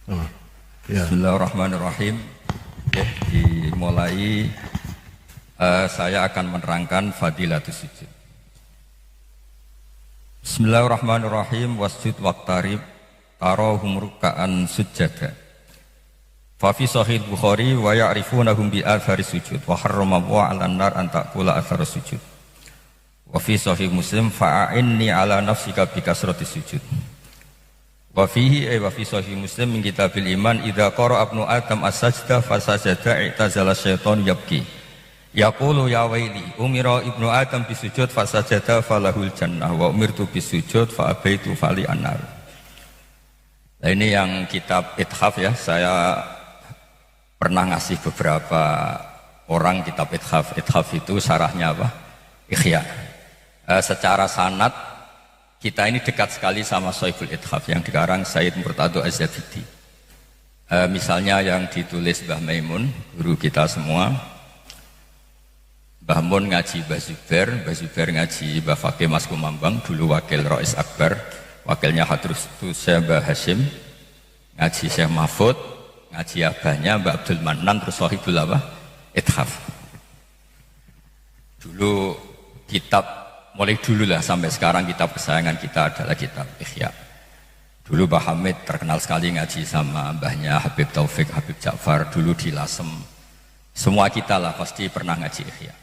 Oh, ya. Bismillahirrahmanirrahim. Oke, dimulai saya akan menerangkan fadilatus sujud. Bismillahirrahmanirrahim. Wasjud waqtarib tarahum ruk'an sujjada. Fa fi sahih Bukhari wa ya'rifunahum bi athari sujud wa harrama wa 'alan nar an ta'kula athar sujud. Wa fi sahih Muslim fa'inni 'ala nafsika bi kasrati sujud. Wa fihi wa fi sahih Muslim min kitabil iman idza qara ibnu adam as-sajda fasajada i'tazala syaitan yabki yaqulu ya waili umira ibnu adam bisujud fasajada falahul jannah wa umirtu bisujud fa abaitu fali annar. Nah, ini yang kitab ithaf ya, saya pernah ngasih beberapa orang kitab ithaf. Ithaf itu syarahnya apa? Ikhya. Secara sanad kita ini dekat sekali sama Sohibul Ithaf yang dikarang Said Murtado Az-Zabidi. Misalnya yang ditulis Mbah Maimun, guru kita semua. Mbah Mun ngaji Mbah Zubair ngaji Mbah Fakih Mas Kumambang, dulu wakil Rais Akbar, wakilnya Hadrus Syekh Mbah Hashim, ngaji Syekh Mahfud, ngaji abahnya Mbah Abdul Manan, terus Sohibul apa? Ithaf. Dulu kitab mulai dulu lah sampai sekarang kitab kesayangan kita adalah kitab Ihya. Dulu Mbah Hamid terkenal sekali ngaji sama mbahnya Habib Taufik, Habib Ja'far, dulu di Lasem. Semua kita lah pasti pernah ngaji Ihya.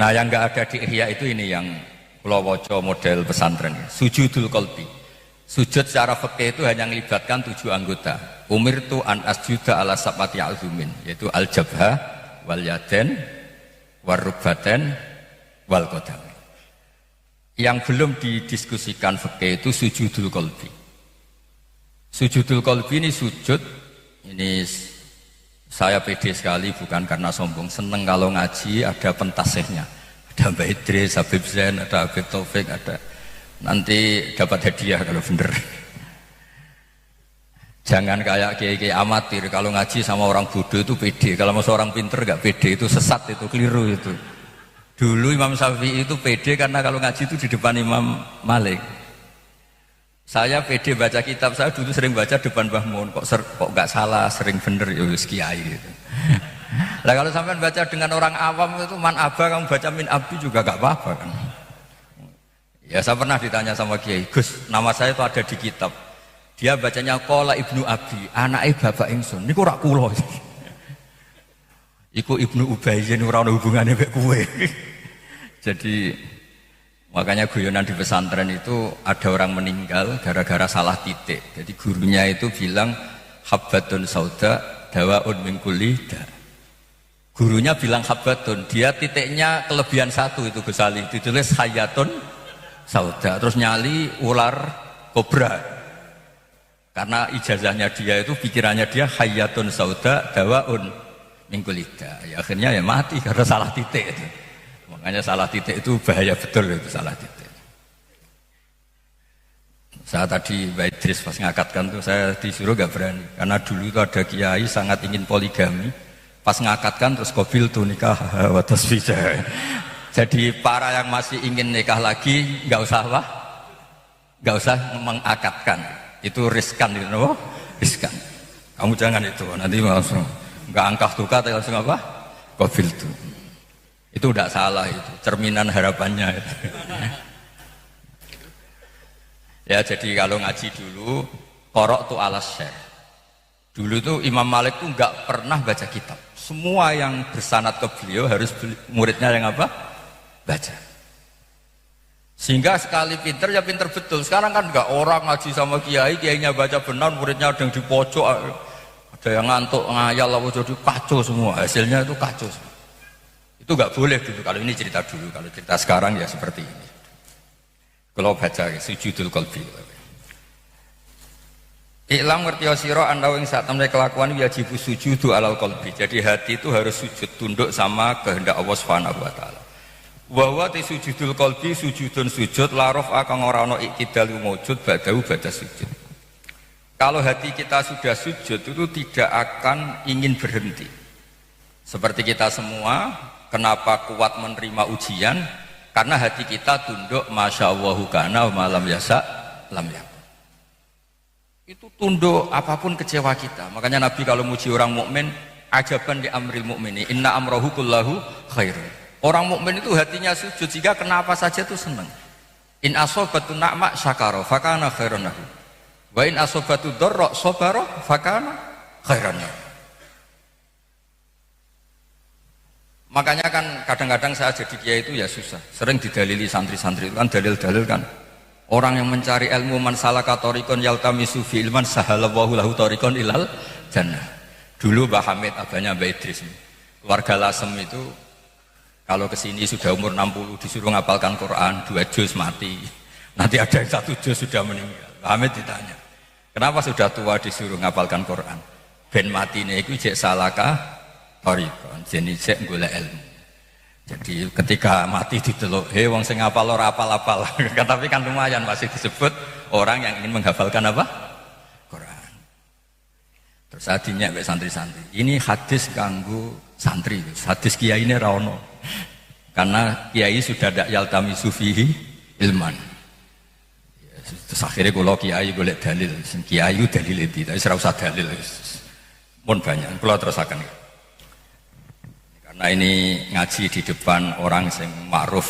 Nah yang nggak ada di Ihya itu ini yang Pulau Woco model pesantren, sujudul qalbi. Sujud secara fikih itu hanya melibatkan 7 anggota. Umirtu an asjuda ala sab'ati azumin, yaitu al-jabha, wal yaden, war rukbaten, wal qadam. Yang belum didiskusikan fikih itu sujudul qalbi. Sujudul qalbi ini sujud, ini saya pede sekali bukan karena sombong, seneng kalau ngaji ada pentasihnya, ada Mbak Idris, Habib Zain, ada Habib Taufik, ada nanti dapat hadiah kalau bener. Jangan kayak kiai-kiai amatir, kalau ngaji sama orang bodoh itu pede, kalau sama orang pinter gak pede, itu sesat, itu keliru itu. Dulu Imam Syafi'i itu pede karena kalau ngaji itu di depan Imam Malik. Saya pede baca kitab, saya dulu sering baca depan Mbah Mun, kok gak salah, sering bener ya wis kiai gitu. Nah kalau sampean baca dengan orang awam itu man aba, kamu baca min abi juga gak apa-apa kan. Ya saya pernah ditanya sama kiai, Gus, nama saya itu ada di kitab. Dia bacanya qala Ibnu Abi, anake bapak ingsun. Niku ora kula. Iku Ibnu Ubayyin ora ana hubungane mek kowe. Jadi makanya guyonan di pesantren itu ada orang meninggal gara-gara salah titik. Jadi gurunya itu bilang habbatun sauda dawaun min kulli da. Gurunya bilang habbatun, dia titiknya kelebihan 1 itu Gus Ali. Ditulis hayatun sauda, terus nyali ular kobra. Karena ijazahnya dia itu pikirannya dia hayatun sauda dawaun mingkulida, ya akhirnya ya mati karena salah titik itu. Makanya salah titik itu bahaya betul, itu salah titik. Saya tadi Mbak Idris pas ngakatkan tuh saya disuruh gak berani karena dulu itu ada kiai sangat ingin poligami, pas ngakatkan terus qabil tu nikah wa tasfija. Jadi para yang masih ingin nikah lagi nggak usah mengakatkan, itu riskan itu, riskan. Kamu jangan itu, nanti langsung nggak angkah tukat langsung apa? Qabil tu. Itu tidak salah, itu cerminan harapannya itu. Ya jadi kalau ngaji dulu qorok tu alas syekh. Dulu tuh Imam Malik tuh nggak pernah baca kitab. Semua yang bersanad ke beliau harus muridnya yang apa? Baca. Sehingga sekali pinter ya pinter betul. Sekarang kan enggak, orang ngaji sama kiai, kiainya baca benar, muridnya ada yang di pojok, ada yang ngantuk ngayal, lalu jadi kacau semua. Hasilnya itu kacau semua. Itu enggak boleh dulu. Kalau ini cerita dulu, kalau cerita sekarang ya seperti ini. Kalau baca sujudul qalbi. Iklam ngerti sira anda ing sak temne kelakuan wajib sujudu alal qalbi. Jadi hati itu harus sujud tunduk sama kehendak Allah Subhanahu wa taala. Wa ti sujudul qalbi sujudun sujud la rafa kang ora ana iktidal wujud ba'dahu ba'da sujud. Kalau hati kita sudah sujud itu tidak akan ingin berhenti. Seperti kita semua, kenapa kuat menerima ujian? Karena hati kita tunduk masyaallahu kana wa malam yasa lam yakun. Itu tunduk apapun kecewa kita. Makanya Nabi kalau muji orang mukmin, ajaban di amril mukmini, inna amrohu kullahu khair. Orang mukmin itu hatinya sujud sehingga kenapa saja itu senang. In asobatu na'ma syakara fakana khairan lahu. Wa in asobatu dharra sabara fakana khairan lahu. Makanya kan kadang-kadang saya jadi kiai itu ya susah. Sering didalili santri-santri itu kan dalil-dalil kan. Orang yang mencari ilmu man salaka tariqan yaltamisu fi ilman sahalallahu lahu tariqan ilal jannah. Dulu Mbah Hamid abahnya Mbah Idris, keluarga Lasem itu kalau kesini sudah umur 60 disuruh ngapalkan Quran 2 juz mati. Nanti ada yang 1 juz sudah meninggal. Mbah Hamid ditanya, kenapa sudah tua disuruh ngapalkan Quran? Ben matine iku jek salaka tariqan, jenenge jek golek ilmu. Jadi ketika mati diteluk, hei wong sing ngapal ora apal-apal. Tapi kan lumayan masih disebut orang yang ingin menghafalkan apa? Quran. Terus adinya mbek santri-santri. Ini hadis kanggo santri, hadis kiai ini ra ono. Karena kiai sudah ndak yaltami sufihi ilman. Terus akhirnya kula kiai golek dalil, sing kiai dalil iki, tapi ora usah dalil. Mun banyak, kula terusaken. Nah ini ngaji di depan orang yang ma'ruf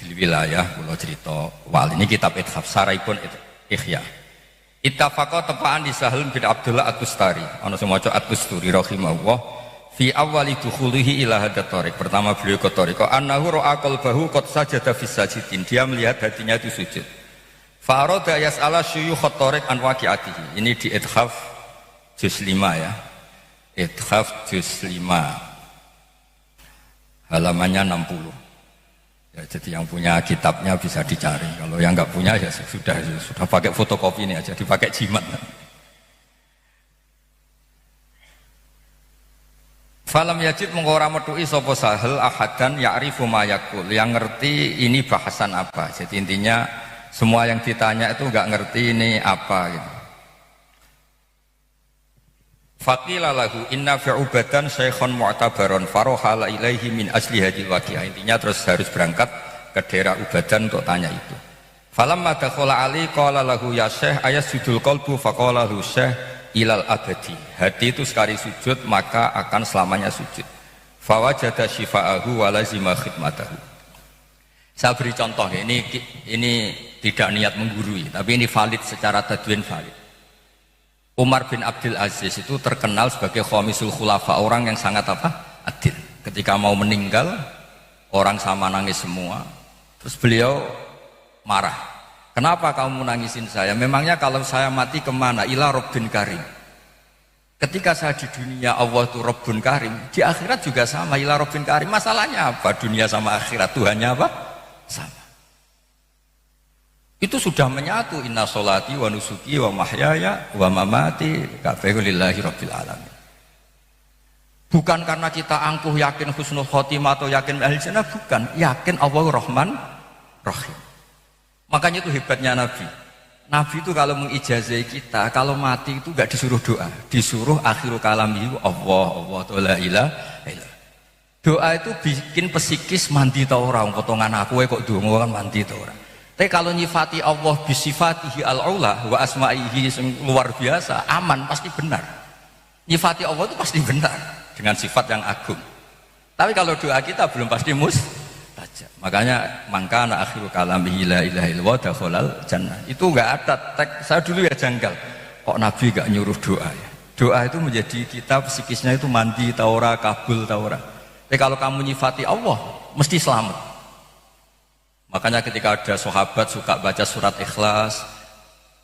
di wilayah kula cerita wali ini kitab Ithaf Saraipun Ikhya Ittafaqa tepaan di Sahal bin Abdullah At-Tustari ana sing maca At-Tusturi rahimahullah fi awwali dukhulihi ila hadat thariq. Pertama beliau ke thariq annahu ra'a qalbahu qad sajada fi sajidin, dia melihat hatinya itu sujud. Fa arada yas'ala syuyukh thariq an waqi'atihi. Ini di Ithaf juz 5 ya. Ithaf juz 5 halamannya 60 ya, jadi yang punya kitabnya bisa dicari, kalau yang nggak punya ya sudah pakai fotokopi ini aja, dipakai jimat. Falam yajid mengora metu'i sapa Sahal ahadan ya'rifu ma yaqul, yang ngerti ini bahasan apa. Jadi intinya semua yang ditanya itu nggak ngerti ini apa gitu. Faqila lahu inna fi'ubadan syekhon mu'tabaron farohala ilaihi min asli hadil waqi'ah. Intinya terus harus berangkat ke daerah Ubadan untuk tanya itu. Falamma dakhala ali qala lahu ya syekh ayasjudul qalbu faqala lahu syekh ilal abadi. Hati itu sekali sujud maka akan selamanya sujud. Fawajada syifa'ahu wa lazima khidmatahu. Saya beri contoh ya, ini tidak niat menggurui, tapi ini valid secara tadwin valid. Umar bin Abdul Aziz itu terkenal sebagai khamisul khulafa, orang yang sangat apa? Adil. Ketika mau meninggal, orang sama nangis semua. Terus beliau marah. Kenapa kamu nangisin saya? Memangnya kalau saya mati kemana? Ila Rabbin Karim. Ketika saya di dunia Allah itu Rabbun Karim, di akhirat juga sama, ila Rabbin Karim. Masalahnya apa? Dunia sama akhirat Tuhannya apa? Sama. Itu sudah menyatu, inna sholati wa nusuki wa mahyaya wa mamati kabeh lillahi rabbil alamin. Bukan karena kita angkuh yakin husnul khotimah atau yakin ahli jannah, bukan, yakin Allah Rahman Rahim. Makanya itu hebatnya Nabi. Nabi itu kalau mengijazahi kita, kalau mati itu enggak disuruh doa, disuruh akhiru kalami Allah la ilaha illallah. Doa itu bikin psikis mandi ta ora, potongan aku kok donga kan mandi ta ora. Tapi kalau nyifati Allah bisifatihi al-ula wa asma'ihi luar biasa, aman, pasti benar. Nyifati Allah itu pasti benar dengan sifat yang agung. Tapi kalau doa kita belum pasti mustajab. Makanya mangkana akhiru kalamihi la ilaha illallah dakhalal jannah. Itu enggak ada teks. Saya dulu ya janggal. Kok Nabi enggak nyuruh doa ya? Doa itu menjadi kita psikisnya itu mandi taura, kabul taura. Tapi kalau kamu nyifati Allah, mesti selamat. Makanya ketika ada sahabat suka baca surat Ikhlas,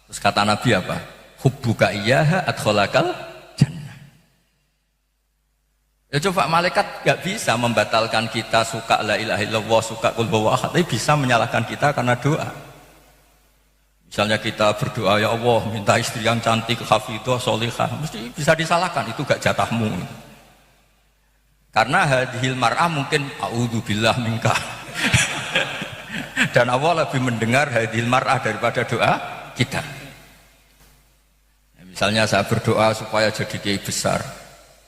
terus kata Nabi apa? Hubbuka iyyaha adkhalakal jannah. Ya coba malaikat gak bisa membatalkan kita suka la ilaha illallah, suka qul huwallahu ahad, tapi bisa menyalahkan kita karena doa. Misalnya kita berdoa, ya Allah minta istri yang cantik, hafidhah, sholihah, mesti bisa disalahkan, itu gak jatahmu. Karena hadhil mar'ah mungkin a'udzubillah minka. Dan Allah lebih mendengar hadhil mar'ah daripada doa kita. Misalnya saya berdoa supaya jadi kiai besar,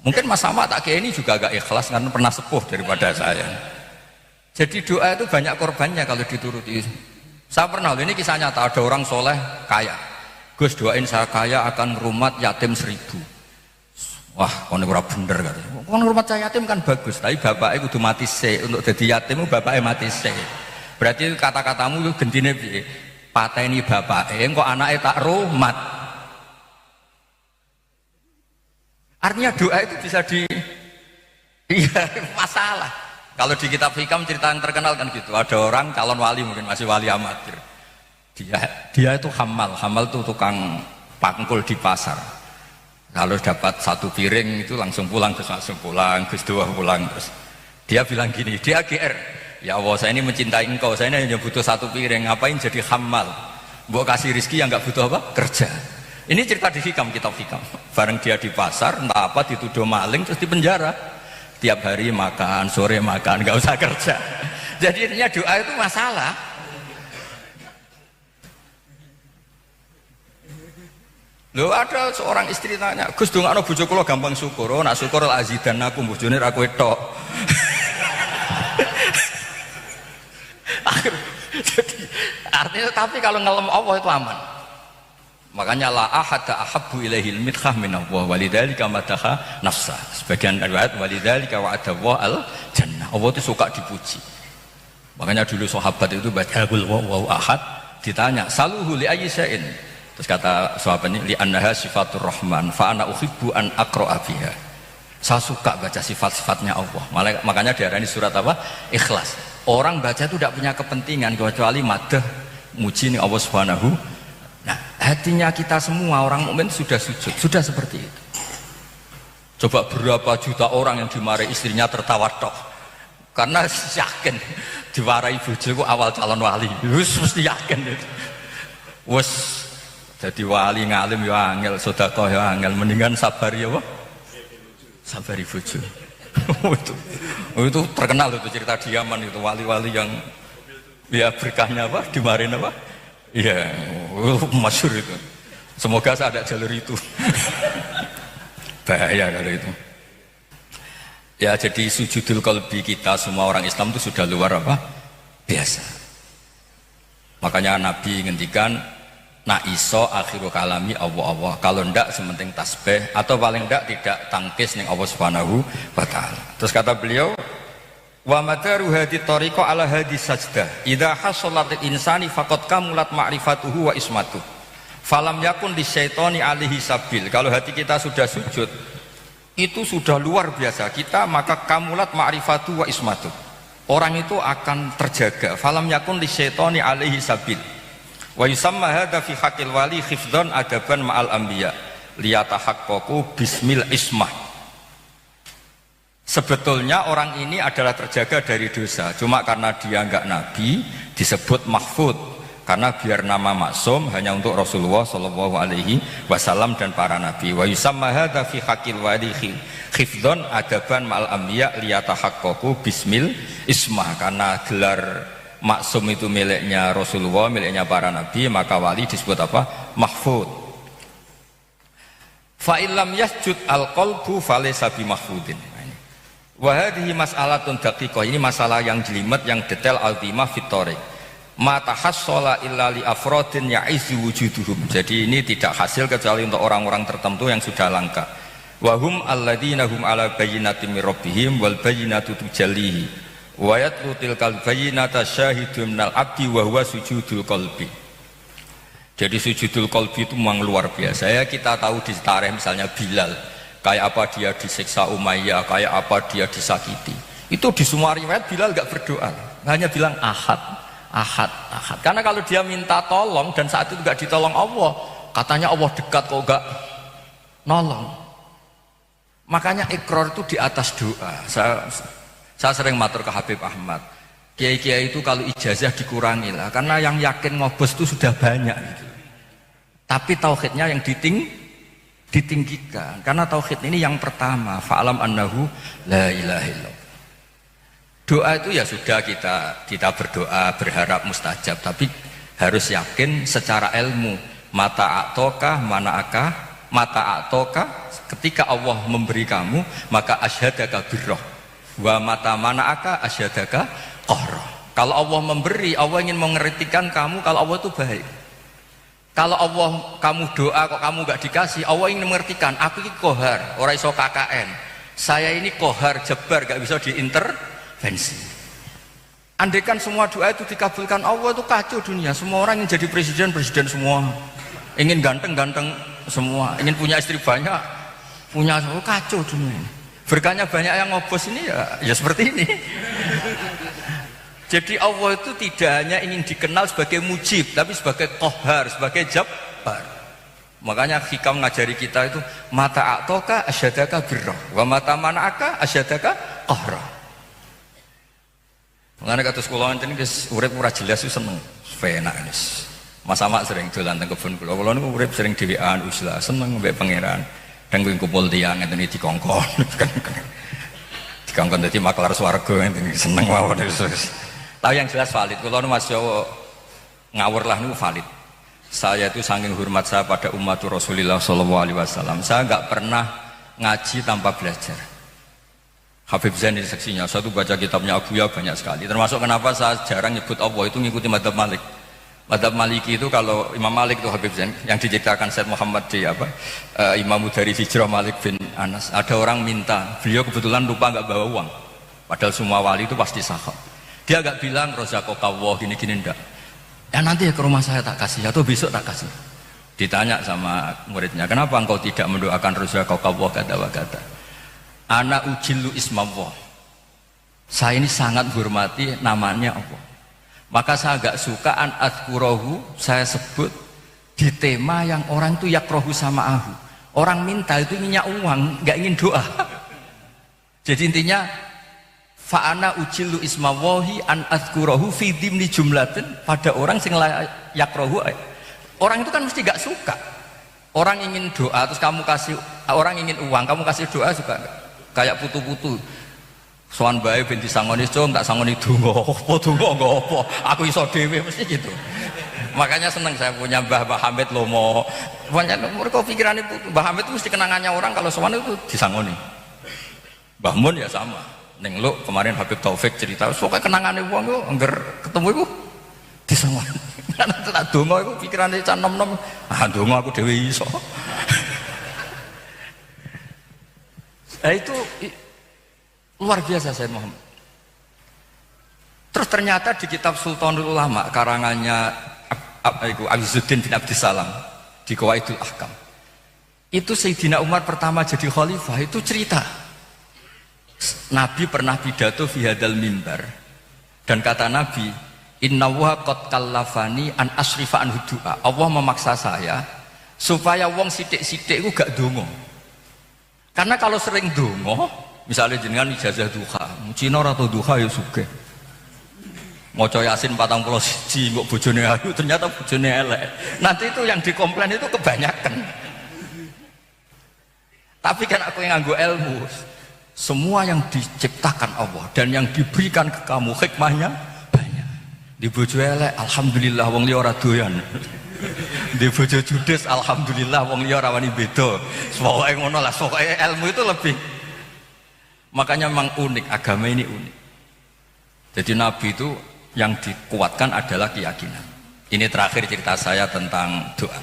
mungkin Mas Sama tak kiai ini juga agak ikhlas karena pernah sepuh daripada saya. Jadi doa itu banyak korbannya kalau dituruti. Saya pernah, ini kisah nyata, ada orang soleh kaya, Gus doain saya kaya akan ngrumat yatim 1000. Wah, kono ora bener katanya. Kono ngrumat saya yatim kan bagus, tapi bapaknya kudu mati sik. Untuk jadi yatim bapaknya mati sik. Berarti kata-katamu itu gendine piye? Pateni bapaknya, engko anaknya tak rumat. Artinya doa itu bisa iya masalah. Kalau di kitab hikam cerita yang terkenal kan gitu, ada orang calon wali mungkin masih wali amatir. Dia itu hamal itu tukang pangkul di pasar. Kalau dapat 1 piring itu langsung pulang, terus langsung pulang, terus 2 pulang terus. Dia bilang gini, dia GR, ya Allah saya ini mencintai engkau, saya ini hanya butuh 1 piring, ngapain jadi hamal? Mbok kasih rizki yang nggak butuh apa? Kerja. Ini cerita di hikam, kitab hikam. Bareng dia di pasar, entah apa dituduh maling terus di penjara. Tiap hari makan, sore makan, nggak usah kerja. Jadi intinya doa itu masalah. Loh ada seorang istri tanya, Gus dongakno bojo kula gampang syukur. Oh nak syukur la azidan aku bojone ra kowe tok. Jadi artinya tapi kalau ngelem Allah itu aman. Makanya la ahada ahabbu ilaihil midhah min Allah walidzalika madaha nafsa. Sebagian riwayat walidzalika wa'ada wa al jannah. Allah itu suka dipuji. Makanya dulu sahabat itu baca qul huwallahu ahad ditanya saluhu li ayyi syai'in. Terus kata sahabat ini li annaha sifatur rahman fa ana uhibbu an aqra'a biha. Saya suka baca sifat-sifatnya Allah. Makanya diarani surat apa? Ikhlas. Orang baca itu tidak punya kepentingan kecuali madah muji ning Allah Subhanahu. Nah, hatinya kita semua orang mukmin sudah sujud, sudah seperti itu. Coba berapa juta orang yang dimarahi istrinya tertawa tok. Karena yakin diwarai bojoku awal calon wali. Wis mesti yakin itu. Wes jadi wali ngalim ya angel, sedekah ya angel, mendingan sabar ya apa? Sabari bojo. itu terkenal itu cerita di Yaman itu wali-wali yang ya berkahnya apa? Dimarahin apa? Iya, masyhur itu. Semoga saya ada jalur itu. Bahaya kalau itu. Ya jadi sujudul qalbi kita semua orang Islam itu sudah luar apa? Biasa. Makanya Nabi ngendikan nak iso akhiru kalami Allah. Kalau ndak sementing tasbih atau paling ndak tidak tangkis ning Allah Subhanahu wa taala. Terus kata beliau wa madaru hadi tariqa ala hadi sajdah idza hasalatil insani faqad kamulat ma'rifatuhu wa ismatuh falam yakun lisyaitani alaihi sabil. Kalau hati kita sudah sujud itu sudah luar biasa kita, maka kamulat ma'rifatuhu wa ismatuh, orang itu akan terjaga. Falam yakun lisyaitani alaihi sabil wa yusamma hadza fi haqqil wali khifdhan adaban ma'al anbiya liyatahaqqaqu bismil ismah. Sebetulnya orang ini adalah terjaga dari dosa, cuma karena dia enggak nabi disebut mahfud, karena biar nama maksum hanya untuk Rasulullah Shallallahu Alaihi Wasallam dan para nabi. Wa yusamma hadza fi haqqil wali khifdhan adaban ma'al anbiya liyatahaqqaqu bismil ismah, karena gelar maksum itu miliknya Rasulullah, miliknya para nabi, maka wali disebut apa? Mahfud. Fa illam yasjud al-qalbu falaysa bi mahfudin. Wahadihi mas'alatun daqiqah, ini masalah yang jelimet, yang detail, azimah fitorik ma tahassala illa li afrodin ya'izu wujuduhum. Jadi ini tidak hasil kecuali untuk orang-orang tertentu yang sudah langka. Wahum alladzina hum ala bayyinatin min rabbihim wal bayyinatu tujallihi wa yatlu tilkal bayyinata syahidun minal abdi wa huwa sujudul qalbi. Jadi sujudul qalbi itu memang luar biasa ya. Kita tahu di tarikh misalnya Bilal, kayak apa dia disiksa Umayyah, kayak apa dia disakiti. Itu di semua riwayat Bilal gak berdoa, hanya bilang ahad, ahad, ahad. Karena kalau dia minta tolong dan saat itu gak ditolong Allah, katanya Allah dekat kok gak nolong. Makanya ikrar itu di atas doa. Saya sering matur ke Habib Ahmad, kiai-kiai itu kalau ijazah dikurangi lah, karena yang yakin ngobos itu sudah banyak gitu. Tapi tauhidnya yang ditinggikan, karena tauhid ini yang pertama, fa'alam annahu la ilaha illallah. Doa itu ya sudah kita berdoa berharap mustajab, tapi harus yakin secara ilmu. Mata atoka mana'aka, mata atoka, ketika Allah memberi kamu maka asyhadaka birroh, wa mata mana'aka asyhadaka qahroh. Kalau Allah memberi, Allah ingin mengertikan kamu kalau Allah itu baik. Kalau Allah kamu doa kok kamu nggak dikasih, Allah ingin mengertikan aku ini kohar, orang iso KKN. Saya ini kohar jebar, nggak bisa diintervensi. Andaikan semua doa itu dikabulkan Allah, itu kacau dunia. Semua orang ingin jadi presiden semua, ingin ganteng semua, ingin punya istri banyak, punya semua, kacau dunia ini. Berkahnya banyak yang ngobos ini ya seperti ini. Jadi Allah itu tidak hanya ingin dikenal sebagai mujib, tapi sebagai kohar, sebagai jabbar. Makanya hikam ngajari kita itu mata a'toka asyadaka birrah wa mata mana'aka asyadaka qahra. Mengenai kata sekolah ini urip ora jelas itu seneng, enak nis. Mas Amak sering dolan teng kebun kula. Kula niku urip sering dhewean uslah, seneng mbek pangeran. Dan gue kumpul tiang ngeten iki dikongkon. Dikongkon dadi maklar swarga ngeten seneng mawon terus. Tahu yang jelas valid. Kula nu Mas Jawa ngawur lah niku valid. Saya itu saking hormat saya pada umat Rasulullah SAW. Saya nggak pernah ngaji tanpa belajar. Habib Zain ini seksinya. Saya tuh baca kitabnya Abu Ya banyak sekali. Termasuk kenapa saya jarang nyebut Allah itu ngikuti Madzhab Malik. Madzhab Maliki itu kalau Imam Malik itu Habib Zain yang diciptakan Said Muhammad di Imam dari Hijrah Malik bin Anas. Ada orang minta, beliau kebetulan lupa nggak bawa uang. Padahal semua wali itu pasti sahab. Dia nggak bilang rozaqallah gini-gini ndak. Ya nanti ya ke rumah saya tak kasih atau besok tak kasih. Ditanya sama muridnya, kenapa engkau tidak mendoakan rozaqallah kata. Ana ujillu ismallah. Saya ini sangat hormati namanya Allah. Maka saya agak suka an adkurohu, saya sebut di tema yang orang itu yakrohu sama ahu. Orang minta itu minyak uang, nggak ingin doa. Jadi intinya fa'ana ujillu ismawahi an adkurohu fi dimni jumlatin pada orang sing yakrohu. Orang itu kan mesti nggak suka. Orang ingin doa terus kamu kasih, orang ingin uang kamu kasih doa suka nggak? Kayak putu-putu. Soan bae ben disangoni cung tak sangoni donga. Apa donga enggak apa? Aku iso dhewe mesti gitu. Makanya seneng saya punya Mbah Hamid Lomo. Banyak mereka pikiran itu Mbah Hamid itu mesti kenangannya orang kalau soan itu disangoni. Mbah Mun ya sama. Ning lu kemarin Habib Taufik cerita pokoke kenangane wong yo angger ketemu iku disangoni. Kan tak donga iku pikirane cah nom-nom. Ah donga aku dhewe iso. Itu luar biasa Sayyid Muhammad. Terus ternyata di kitab Sultanul Ulama karangannya Azizuddin bin Abdissalam di Qawaidul Ahkam, itu Sayyidina Umar pertama jadi khalifah itu cerita Nabi pernah pidato fi hadal mimbar dan kata Nabi inna wa qad kallafani an asrifa an du'a. Allah memaksa saya supaya wong sithik-sithik ku gak donga. Karena kalau sering donga, misalnya jenengan ijazah duha, Cina atau duha ya sugih. Maca Yasin 41 kok bojone ayu ternyata bojone elek. Nanti itu yang dikomplain itu kebanyakan. Tapi kan aku yang nganggo ilmu, semua yang diciptakan Allah dan yang diberikan ke kamu hikmahnya banyak. Di bojo elek alhamdulillah wong liya ora doyan. Di bojo judes alhamdulillah wong liya ora wani beda. Pokoke ngono lah, pokoke ilmu itu lebih. Makanya memang unik, agama ini unik. Jadi Nabi itu yang dikuatkan adalah keyakinan. Ini terakhir cerita saya tentang doa.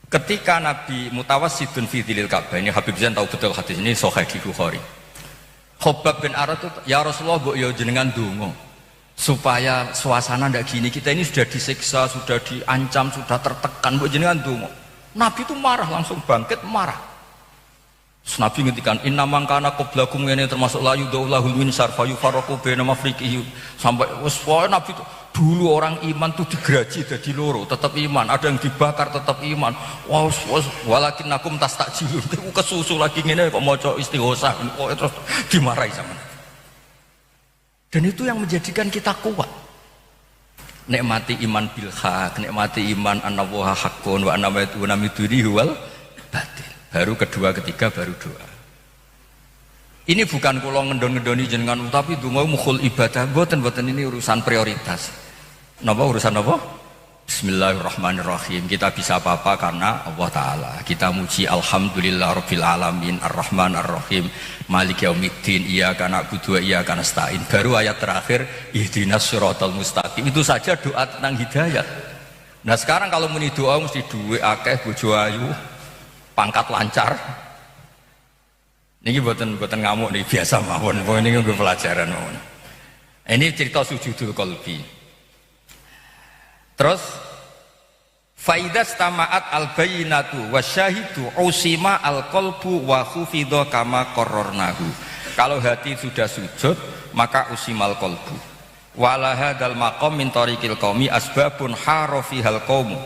Ketika Nabi mutawassidun fi dzilil Ka'bah, ini Habib Zain tahu betul hadis ini sahih di Bukhari. Khobab bin Arad itu, ya Rasulullah mbok ya jenengan donga supaya suasana ndak gini, kita ini sudah disiksa, sudah diancam, sudah tertekan, mbok jenengan donga. Nabi itu marah, langsung bangkit marah. Nabi ngendikan inna mangkana qablakum ngene termasuk la yudaulahul minsar fayufarraqu baina mafriqihi sampai wis Nabi itu dulu orang iman tuh digraji jadi loro tetap iman, ada yang dibakar tetap iman. Walakinnakum tastajilun itu kesusu lagi ngene kok maca istighosah kok terus dimarahi sama Nabi. Dan itu yang menjadikan kita kuat. Nikmati iman bil haq, nikmati iman annallaha haqqun wa anna ma yad'una wal batil. Baru kedua ketiga baru doa. Ini bukan kula ngendon-ngendoni jenengan tapi donga mukhul ibadah, mboten ini urusan prioritas. Napa urusan apa? Bismillahirrahmanirrahim. Kita bisa apa-apa karena Allah Ta'ala. Kita muji alhamdulillah rabbil alamin arrahman arrahim maliki yaumiddin iyyaka na'budu wa iyyaka nasta'in. Baru ayat terakhir ihdinas siratal mustaqim. Itu saja doa tentang hidayah. Nah sekarang kalau muni doa mesti duwe akeh, bojo ayu, pangkat lancar. Niki boten ngamuk nih, biasa mawon. Ini gue pelajaran mawon. Ini cerita sujudul qalbi. Terus faidas tamaat al-bayyinatu wasyahidu usima al-qalbu wa khufidha kama qarrarnahu. Kalau hati sudah sujud maka usimal qalbu. Wa ala hadzal maqam min tariqil qaumi asbabun harafihal qaum.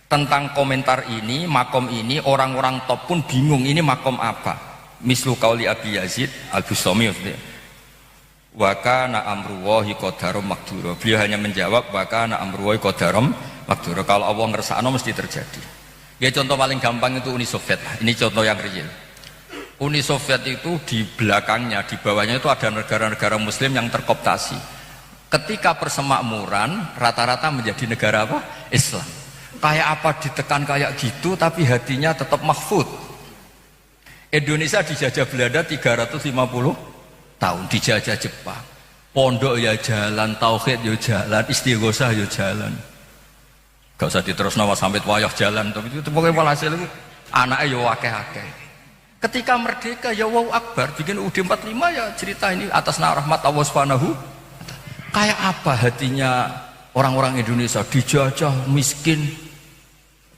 Tentang komentar ini, makom ini orang-orang top pun bingung ini makom apa. Mislu qauli Abi Yazid Al-Bustami wa kana amrullahi qadarum maqdura. Beliau hanya menjawab wa kana amrullahi qadarum maqdura. Kalau Allah ngersakno mesti terjadi. Ya contoh paling gampang itu Uni Soviet. Ini contoh yang real. Uni Soviet itu di belakangnya, di bawahnya itu ada negara-negara muslim yang terkooptasi. Ketika persemakmuran rata-rata menjadi negara apa? Islam. Kayak apa ditekan kayak gitu tapi hatinya tetap mahfud. Indonesia dijajah Belanda 350 tahun, dijajah Jepang. Pondok ya jalan, tauhid ya jalan, istighosah ya jalan. Gak usah diterus nama sampai wayah jalan, tapi itu pokoknya walhasil itu anaknya ya akeh-akeh. Ketika merdeka ya wow akbar, bikin UUD 45 ya cerita ini atas rahmat Allah Subhanahu. Kayak apa hatinya orang-orang Indonesia dijajah, miskin.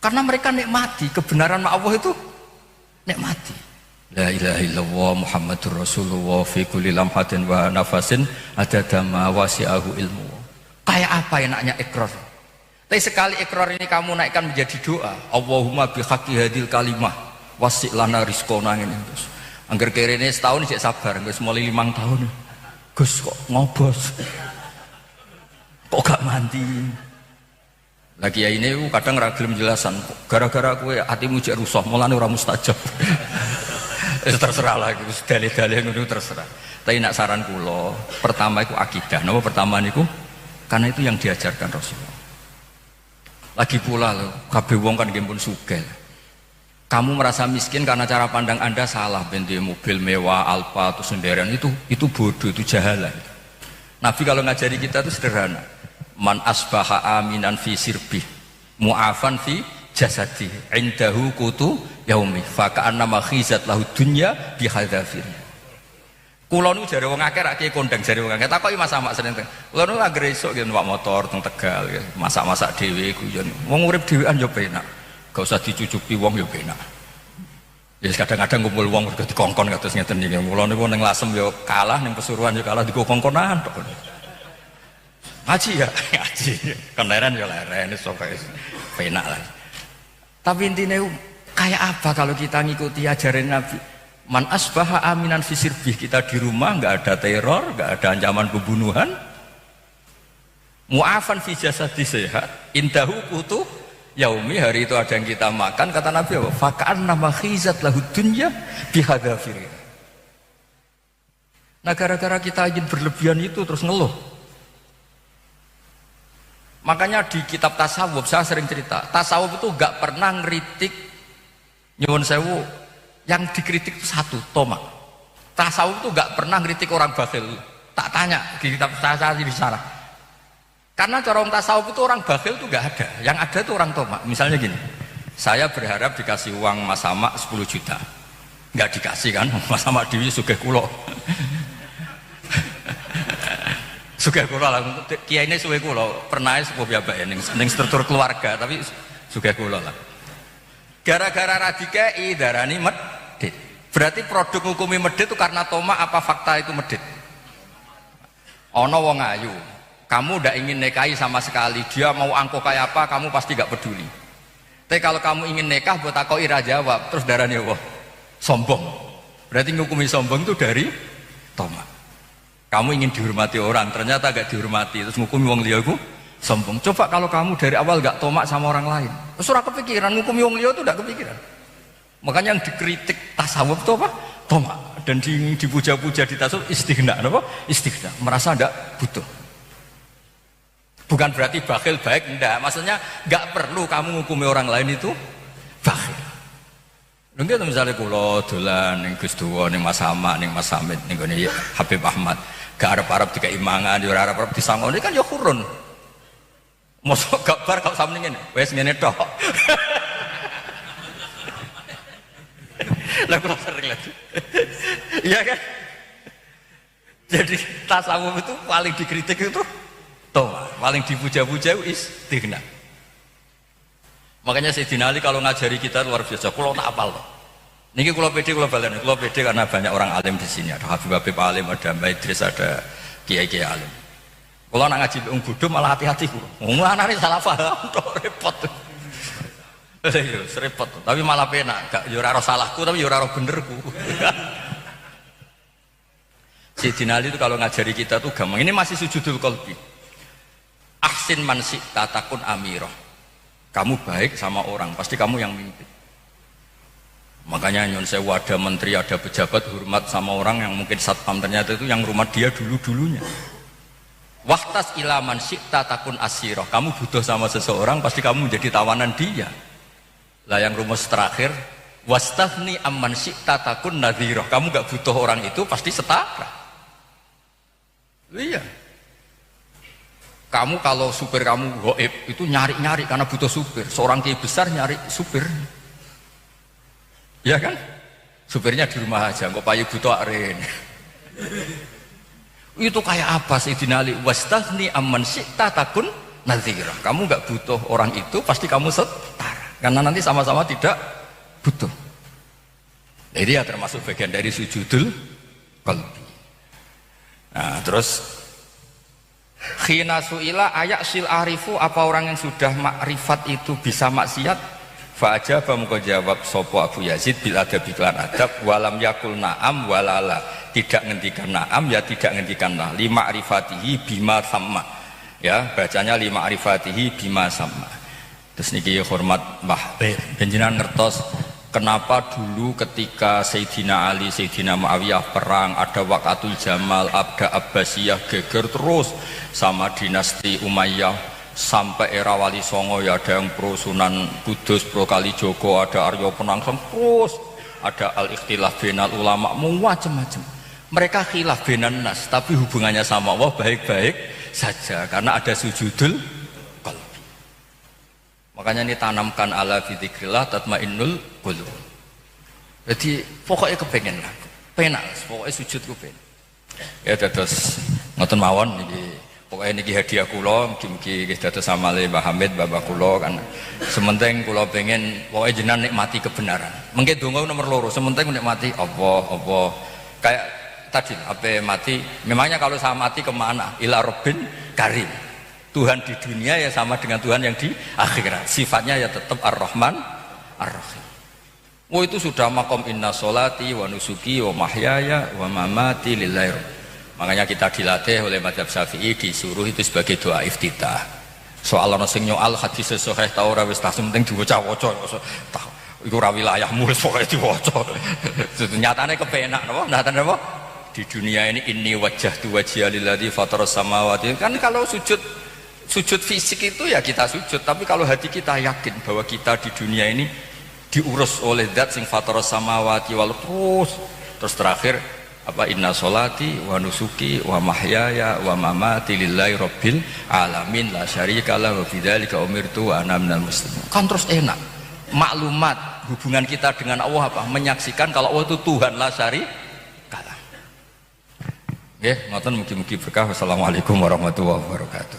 Karena mereka nikmati kebenaran Allah itu nikmati. La ilaha illallah Muhammadur Rasulullah fi kulli lamhatin wa nafasin adada ma wasi'ahu ilmu. Kayak apa enaknya ikrar. Tapi sekali ikrar ini kamu naikkan menjadi doa. Allahumma bihaqqi hadil kalimah wasi' lana rizqona ngene terus. Angger kerene setahun sik sabar, wis mulai 5 tahun. Gus kok ngobos. Kok gak mandi. Lagi ya ini kadang ra gelem jelasan. Gara-gara kowe atimu jek rusuh, mulane ora mustajab. Terserah lah, dalih-dalih itu terserah. Tapi nak saran kula, pertama itu akidah. Napa pertama niku? Karena itu yang diajarkan Rasulullah. Lagi pula loh, kabeh wong kan nggih pun sugih. Kamu merasa miskin karena cara pandang Anda salah, bende mobil mewah, Alfa atau senderan itu bodoh, itu jahalah. Nabi kalau ngajari kita itu sederhana. Man asbaha aminan fi sirbi, mu'afan fi jasadi, indahu kutu yaumi faka'anna ma khizat lahu dunya bihadzafir. Kula niku jare wong akeh rak kondang jare wong akeh takoki Mas Amak seneng. Kula niku anggere esuk nggih numpak motor teng Tegal nggih, masak-masak dhewe guyon. Wong urip dhewean yo penak. Gak usah dicucupi wong yo penak. Ya kadang-kadang kumpul wong mergo dikongkon kados ngeten iki. Kula niku ning Lasem yo kalah, ning Pesuruan yo kalah dikongkonan tok. Ngaji ya, ngaji. Keneren yo leren iso kae penak lah. Tapi intinya kayak apa kalau kita ngikuti ajaran Nabi? Man asbaha aminan fi sirbih, kita di rumah nggak ada teror, nggak ada ancaman pembunuhan. Mu'afan fi jasadi sehat, indahu kutu yaumi, hari itu ada yang kita makan, kata Nabi apa? Faka'anna ma khizat lahu dunya bihadzafir. Nah gara-gara kita ingin berlebihan itu terus ngeluh. Makanya di kitab tasawuf saya sering cerita, tasawuf itu gak pernah ngeritik nyuwun sewu, yang dikritik itu satu, tomak. Tasawuf itu gak pernah ngeritik orang bakhil. Tak tanya di kitab tasawuf di sana. Karena cara orang tasawuf itu orang bakhil itu gak ada, yang ada itu orang tomak. Misalnya gini, saya berharap dikasih uang Mas Amak 10 juta, gak dikasih kan, Mas Amak Dewi sugih kulo. Sugih kula lah, kiai ini suwe kula, pernah sepuh piyambake ning struktur keluarga, tapi sugih kula lah. Gara-gara radikei darani medit. Berarti produk hukumi medit itu karena tomak apa fakta itu medit? Ono wong ayu, kamu ndak ingin nikahi sama sekali, dia mau angko kayak apa, kamu pasti gak peduli. Tapi kalau kamu ingin nikah buat aku ira jawab, terus darani wah sombong. Berarti hukumi sombong itu dari tomak. Kamu ingin dihormati orang, ternyata gak dihormati, terus ngukumi wong liya iku sombong. Coba kalau kamu dari awal gak tomak sama orang lain, terus ora kepikiran ngukumi wong liya itu gak kepikiran. Makanya yang dikritik tasawuf itu apa? Tomak. Dan dipuja-puja di tasawuf istighna, apa? Istighna, merasa gak butuh. Bukan berarti bakhil baik, enggak. Maksudnya gak perlu kamu ngukumi orang lain itu bakhil. Lha misalnya kula dolan ning Gus Duwa, ning Mas Amak, ning Mas Hamid, ning gone Habib Ahmad, gak arep-arep dikai mangan, yo ora arep-arep disangoni kan yo kurun. Mosok gak bar kok sampe ngene. Wis ngene tok. Lah kok sering lagi. Iya kan? Jadi tasawuf itu paling dikritik itu toh, paling dipuja-puja istighna. Makanya Sayyidina Ali kalau ngajari kita luar biasa. Kulo tak apal loh. Niki kulo pede karena banyak orang alim di sini. Ada Habib alim, ada Mbak Idris, ada kiai-kiai alim. Kulo nak ngaji wong bodho malah hati-hati kulo. Wong lanane salah paham tok repot. Iya, repot. Tapi malah penak. Gak yo ora salahku tapi yo ora benerku. Sayyidina Ali itu kalau ngajari kita tuh gampang. Ini masih sujudul qalbi. Ahsin man syi'ta takun amirah. Kamu baik sama orang, pasti kamu yang mimpin. Makanya nyon sewu ada menteri, ada pejabat hormat sama orang yang mungkin satpam, ternyata itu yang rumah dia dulu-dulunya. Waqtas ila man syi'ta takun asirah. Kamu butuh sama seseorang, pasti kamu menjadi tawanan dia. Lah yang rumus terakhir, wastahni amman syi'ta takun nadhirah. Kamu gak butuh orang itu, pasti setara. Iya. Kamu kalau supir kamu goib itu nyari-nyari karena butuh supir. Seorang kiai besar nyari supir, ya kan? Supirnya di rumah aja, kok payu butuh aren. Itu kayak apa sih dinali? Wastahni amman syi'ta takun nadhirah. Kamu nggak butuh orang itu, pasti kamu setara. Karena nanti sama-sama tidak butuh. Jadi ya termasuk bagian dari sujudul qalbi. Nah terus khina su'ila ayaksil arifu, apa orang yang sudah makrifat itu bisa maksiat? Fa ajaba mengko jawab sapa Abu Yazid bil adab iklan adab walam yakul na'am walala, tidak ngendikan na'am ya tidak ngendikan la, li ma'rifatihi bima sama, ya bacanya li ma'rifatihi bima sama. Terus niki hormat Mbah panjenengan ngertos kenapa dulu ketika Sayyidina Ali, Sayyidina Muawiyah perang, ada Waqatul Jamal, ada Abbasiyah geger terus sama dinasti Umayyah sampai era Wali Songo, ya ada yang pro Sunan Kudus, pro Kalijogo, ada Aryo Penangsang, terus ada al-ikhtilaf binal ulama, macam-macam. Mereka khilaf binan nas, tapi hubungannya sama Allah baik-baik saja karena ada sujudul qalbi. Makanya ini tanamkan ala dzikrillah tatmainnul qulub. Jadi pokoknya kepengen lah, penak, pokoknya sujud kepengen. Ya terus ngoten mawon niki. Pokoknya niki hadiah kula, mugi-mugi nggih dados amale Mbah Hamid, Bapak kula kan. Sementing kula pengen pokoknya jenengan nikmati kebenaran. Mengke donga nomor loro, sementing nikmati apa kayak tadi apa mati. Memangnya kalau saya mati kemana? Ila Rabbin Karim. Tuhan di dunia ya sama dengan Tuhan yang di akhirat. Sifatnya ya tetap Ar-Rahman Ar-Rahim. Oh itu sudah makom inna sholati wa nusuki wa mahyaya wa mamati lillahi. Makanya kita dilatih oleh mazhab Syafi'i disuruh itu sebagai doa iftitah. Soal ana sing nyoal hadis sahih ta ora wis tak penting diwaca-waca. Iku ora wilayahmu wis pokoke diwaca. Nyatane kepenak napa? Nyatane apa? Di dunia ini wajjahtu wajhiya lilladzi fataras samawati. Kan kalau sujud fisik itu ya kita sujud, tapi kalau hati kita yakin bahwa kita di dunia ini diurus oleh zat sing fataras samawati wal terus terakhir apa inna sholati wa nusuki wa mahyaya wa mamati lillahi rabbil alamin la syarikalah wa bidzalika umirtu wa ana minal muslimin. Kan terus enak maklumat hubungan kita dengan Allah apa? Menyaksikan kalau Allah itu Tuhan la syarikalah. Nggih, ngoten mugi-mugi berkah. Wassalamualaikum warahmatullahi wabarakatuh.